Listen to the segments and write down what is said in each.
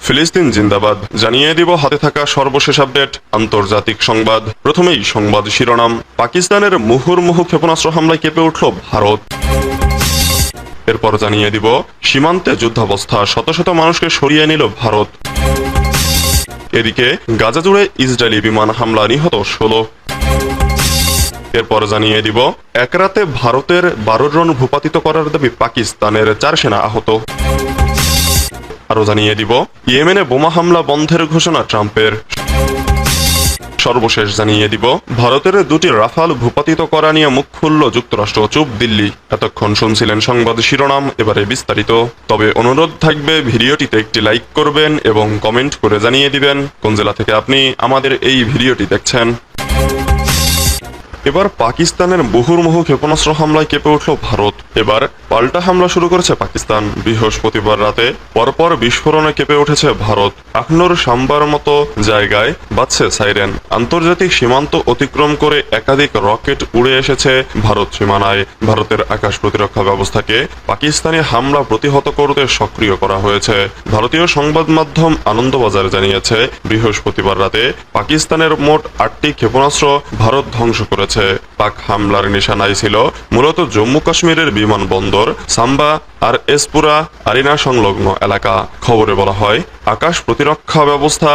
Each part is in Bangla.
ফিলিস্তিন জিন্দাবাদ জানিয়ে দিব হাতে থাকা সর্বশেষ আপডেট আন্তর্জাতিক সংবাদ। প্রথমেই সংবাদ শিরোনাম। পাকিস্তানের মুহুর্মুহু ক্ষেপণাস্ত্র হামলায় কেঁপে উঠল ভারত। এরপর জানিয়ে দিব সীমান্তে যুদ্ধাবস্থা, শত শত মানুষকে সরিয়ে নিল ভারত। এদিকে গাজা জুড়ে ইসরায়েলি বিমান হামলা, নিহত 16। এরপর জানিয়ে দিব এক রাতে ভারতের 12 ড্রোন ভূপাতিত করার দাবি পাকিস্তানের, 4 সেনা আহত। আরো জানিয়ে দিব ইয়েমেনে বোমা হামলা বন্ধের ঘোষণা ট্রাম্পের। সর্বশেষ জানিয়ে দিব ভারতের 2টি রাফাল ভূপাতিত করা নিয়ে মুখ খুলল যুক্তরাষ্ট্র, চুপ দিল্লি। এতক্ষণ শুনছিলেন সংবাদ শিরোনাম, এবারে বিস্তারিত। তবে অনুরোধ থাকবে ভিডিওটিতে একটি লাইক করবেন এবং কমেন্ট করে জানিয়ে দিবেন কোন জেলা থেকে আপনি আমাদের এই ভিডিওটি দেখছেন। এবার পাকিস্তানের মুহুর্মুহু ক্ষেপণাস্ত্র হামলায় কেঁপে উঠল ভারত। এবার পাল্টা হামলা শুরু করেছে পাকিস্তান। বৃহস্পতিবার রাতে পরপর বিস্ফোরণে কেঁপে উঠেছে ভারত। আখনুর সাম্বার মতো জায়গায় বাজছে সাইরেন। আন্তর্জাতিক সীমান্ত অতিক্রম করে একাধিক রকেট উড়ে এসেছে ভারত সীমানায়। ভারতের আকাশ প্রতিরক্ষা ব্যবস্থাকে পাকিস্তানি হামলা প্রতিহত করতে সক্রিয় করা হয়েছে। ভারতীয় সংবাদ মাধ্যম আনন্দবাজার জানিয়েছে বৃহস্পতিবার রাতে পাকিস্তানের মোট 8টি ক্ষেপণাস্ত্র ভারত ধ্বংস করেছে। পাক হামলার নিশানায় ছিল মূলত জম্মু কাশ্মীরের বিমানবন্দর, সাম্বা আর এসপুরা আরিনা সংলগ্ন এলাকা। খবরে বলা হয় আকাশ প্রতিরক্ষা ব্যবস্থা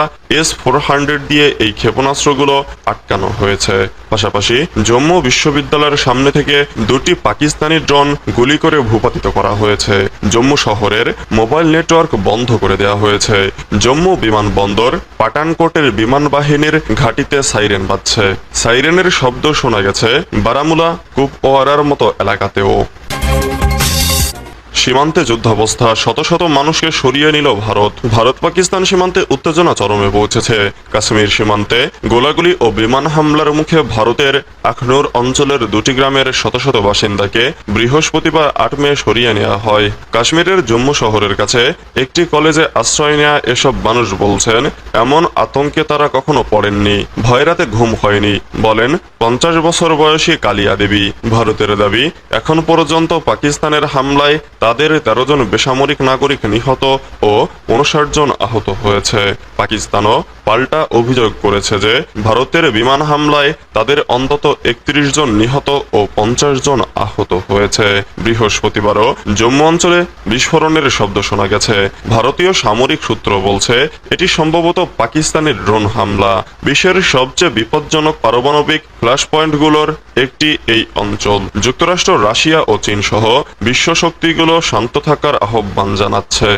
S-400 দিয়ে এই ক্ষেপণাস্ত্রগুলো আটকানো হয়েছে। পাশাপাশি জম্মু বিশ্ববিদ্যালয়ের সামনে থেকে 2টি পাকিস্তানি ড্রোন গুলি করে ভূপাতিত করা হয়েছে। জম্মু শহরের মোবাইল নেটওয়ার্ক বন্ধ করে দেওয়া হয়েছে। জম্মু বিমানবন্দর, পাঠানকোটের বিমান বাহিনীর ঘাঁটিতে সাইরেন বাজছে। সাইরেনের শব্দ শোনা গেছে বারামুলা, কুপওয়ারার মতো এলাকাতেও। সীমান্তে যুদ্ধাবস্থা, শত শত মানুষকে সরিয়ে নিল ভারত। ভারত পাকিস্তান সীমান্তে উত্তেজনা চরমে পৌঁছেছে। কাশ্মীর সীমান্তে গোলাগুলি ও বিমান হামলার মুখে ভারতের আখনুর অঞ্চলের 2টি গ্রামের শত শত বাসিন্দাকে বৃহস্পতিবার 8 মে সরিয়ে নেওয়া হয়। কাশ্মীরের জম্মু শহরের কাছে একটি কলেজে আশ্রয় নেওয়া এসব মানুষ বলছেন এমন আতঙ্কে তারা কখনো পড়েননি। ভয় রাতে ঘুম হয়নি, বলেন 50 বছর বয়সী কালিয়া দেবী। ভারতের দাবি এখন পর্যন্ত পাকিস্তানের হামলায় তাদের 13 জন বেসামরিক নাগরিক নিহত ও 59 জন আহত হয়েছে। পাকিস্তানও পাল্টা অভিযোগ করেছে যে ভারতের বিমান হামলায় তাদের অন্তত 31 জন নিহত ও 50 জন আহত হয়েছে। বৃহস্পতিবারও জম্মু অঞ্চলে বিস্ফোরণের শব্দ শোনা গেছে। ভারতীয় সামরিক সূত্র বলছে এটি সম্ভবত পাকিস্তানের ড্রোন হামলা। বিশ্বের সবচেয়ে বিপজ্জনক পারমাণবিক ফ্ল্যাশ পয়েন্টগুলোর একটি এই অঞ্চল। যুক্তরাষ্ট্র, রাশিয়া ও চীন সহ বিশ্ব শক্তিগুলো শান্ত থাকার আহ্বান জানাচ্ছে।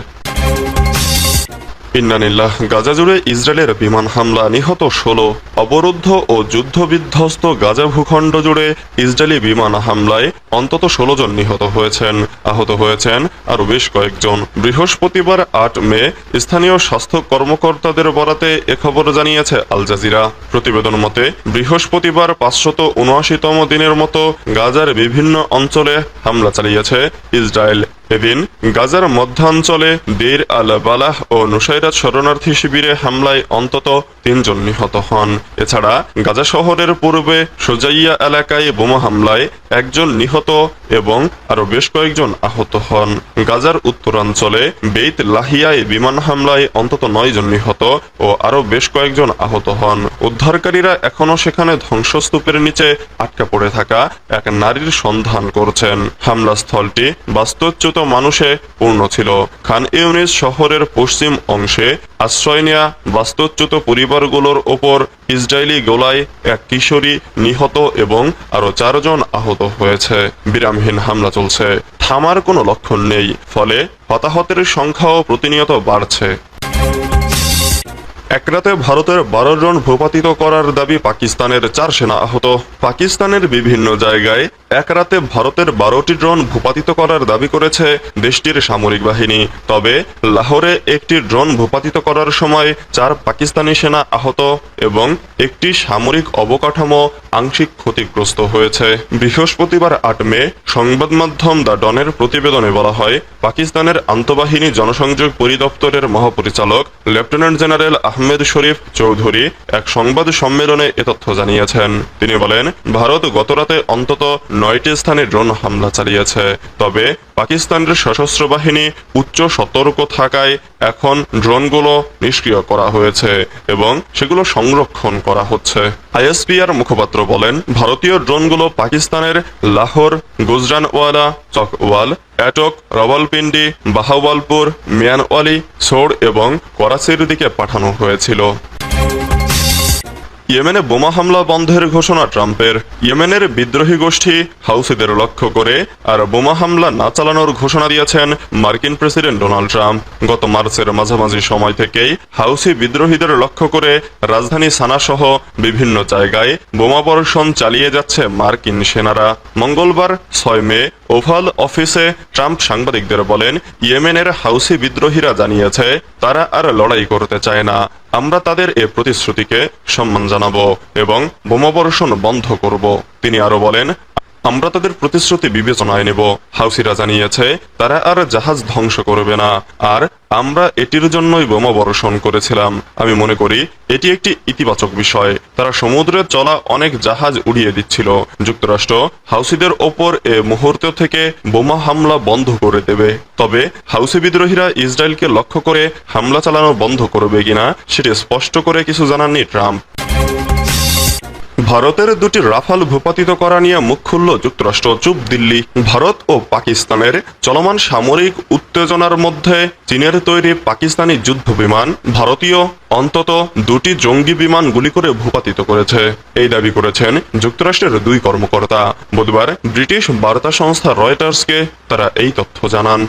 ইন্নানিল্লাহ। গাজা জুড়ে ইসরায়েলের বিমান হামলা, নিহত 16। অবরুদ্ধ ও যুদ্ধবিধ্বস্ত গাজা ভূখণ্ড জুড়ে ইসরায়েলি বিমান হামলায় অন্তত 16 জন নিহত হয়েছেন। আহত হয়েছেন আরও বেশ কয়েকজন। বৃহস্পতিবার 8 মে স্থানীয় স্বাস্থ্য কর্মকর্তাদের বরাতে এ খবর জানিয়েছে আল জাজিরা। প্রতিবেদন মতে বৃহস্পতিবার 579তম দিনের মতো গাজার বিভিন্ন অঞ্চলে হামলা চালিয়েছে ইসরায়েল। এদিন গাজার মধ্যাঞ্চলে দেইর আল বালাহ ও নুসাইরাত শরণার্থী শিবিরে হামলায় অন্তত 3 জন নিহত হন। এছাড়া গাজা শহরের পূর্বে সোজাইয়া এলাকায় বোমা হামলায় 1 জন নিহত এবং আরও বেশ কয়েকজন আহত হন। গাজার উত্তরাঞ্চলে বেইত লাহিয়ায় বিমান হামলায় অন্তত 9 জন নিহত ও আরও বেশ কয়েকজন আহত হন। উদ্ধারকারীরা এখনও সেখানে ধ্বংসস্তূপের নিচে আটকা পড়ে থাকা এক নারীর সন্ধান করছেন। হামলাস্থলটি বাস্তুচ্যুত মানুষে পূর্ণ ছিল। খান ইউনিস শহরের পশ্চিম অংশে আশ্রয় নেয়া বাস্তুচ্যুত পরিবারগুলোর ওপর ইসরায়েলি গোলায় এক কিশোরী নিহত এবং আরও 4 জন আহত হয়েছে। বিরামহীন হামলা চলছে, থামার কোনো লক্ষণ নেই, ফলে হতাহতের সংখ্যাও প্রতিনিয়ত বাড়ছে। এক রাতে ভারতের 12 ড্রোন ভূপাতিত করার দাবি পাকিস্তানের, 4 সেনা আহত। পাকিস্তানের বিভিন্ন জায়গায় এক রাতে ভারতের 12টি ড্রোন ভূপাতিত করার দাবি করেছে দেশটির সামরিক বাহিনী। তবে লাহোরে একটি ড্রোন ভূপাতিত করার সময় 4 পাকিস্তানি সেনা আহত এবং একটি সামরিক অবকাঠামো আংশিক ক্ষতিগ্রস্ত হয়েছে। বৃহস্পতিবার 8 মে সংবাদ মাধ্যম দ্য ডনের প্রতিবেদনে বলা হয় পাকিস্তানের আন্তঃবাহিনী জনসংযোগ পরিদপ্তরের মহাপরিচালক লেফটেন্যান্ট জেনারেল আহমেদ আহমেদ শরীফ চৌধুরী এক সংবাদ সম্মেলনে এ তথ্য জানিয়েছেন। তিনি বলেন, ভারত গতরাতে অন্তত 9টি স্থানে ড্রোন হামলা চালিয়েছে। তবে পাকিস্তানের সশস্ত্র বাহিনী উচ্চ সতর্ক থাকায় এখন ড্রোনগুলো নিষ্ক্রিয় করা হয়েছে এবং সেগুলো সংরক্ষণ করা হচ্ছে। আইএসপিআর মুখপাত্র বলেন, ভারতীয় ড্রোনগুলো পাকিস্তানের লাহোর, গুজরানওয়ালা, চকওয়াল, এটক, রাওয়ালপিন্ডি, বাহাওয়ালপুর, মিয়ানওয়ালি, সোড় এবং করাচির দিকে পাঠানো হয়েছিল। ইয়েমেনে বোমা হামলা বন্ধের ঘোষণা ট্রাম্পের। ইয়েমেনের বিদ্রোহী গোষ্ঠী হাউসিদের লক্ষ্য করে আর বোমা হামলা না চালানোর ঘোষণা দিয়েছেন মার্কিন প্রেসিডেন্ট ডোনাল্ড ট্রাম্প। গত মার্চের মাঝামাঝি সময় থেকেই হাউসি বিদ্রোহীদের লক্ষ্য করে রাজধানী সানা সহ বিভিন্ন জায়গায় বোমাবর্ষণ চালিয়ে যাচ্ছে মার্কিন সেনারা। মঙ্গলবার 6 মে ওভাল অফিসে ট্রাম্প সাংবাদিকদের বলেন, ইয়েমেনের হাউসি বিদ্রোহীরা জানিয়েছে তারা আর লড়াই করতে চায় না। আমরা তাদের এ প্রতিশ্রুতিকে সম্মান জানাবো এবং বোমাবর্ষণ বন্ধ করব। তিনি আরো বলেন, আমরা তাদের প্রতিশ্রুতি বিবেচনায় নেব। হাউসিরা জানিয়েছে তারা আর জাহাজ ধ্বংস করবে না, আর আমরা এটির জন্যই বোমা বর্ষণ করেছিলাম। আমি মনে করি এটি একটি ইতিবাচক বিষয়। তারা সমুদ্রে চলা অনেক জাহাজ উড়িয়ে দিচ্ছিল। যুক্তরাষ্ট্র হাউসিদের ওপর এ মুহূর্ত থেকে বোমা হামলা বন্ধ করে দেবে। তবে হাউসি বিদ্রোহীরা ইসরায়েলকে লক্ষ্য করে হামলা চালানো বন্ধ করবে কিনা সেটি স্পষ্ট করে কিছু জানাননি ট্রাম্প। ভারতের দুটি রাফাল ভূপাতিত করা নিয়ে মুখ খুলল যুক্তরাষ্ট্র। চুপ দিল্লি। ভারত ও পাকিস্তানের চলমান সামরিক উত্তেজনার মধ্যে চীনের তৈরি পাকিস্তানি যুদ্ধ বিমান ভারতীয় অন্তত 2টি জঙ্গি বিমান গুলি করে ভূপাতিত করেছে, এই দাবি করেছেন যুক্তরাষ্ট্রের 2 কর্মকর্তা। বুধবার ব্রিটিশ বার্তা সংস্থা রয়টার্সকে তারা এই তথ্য জানান।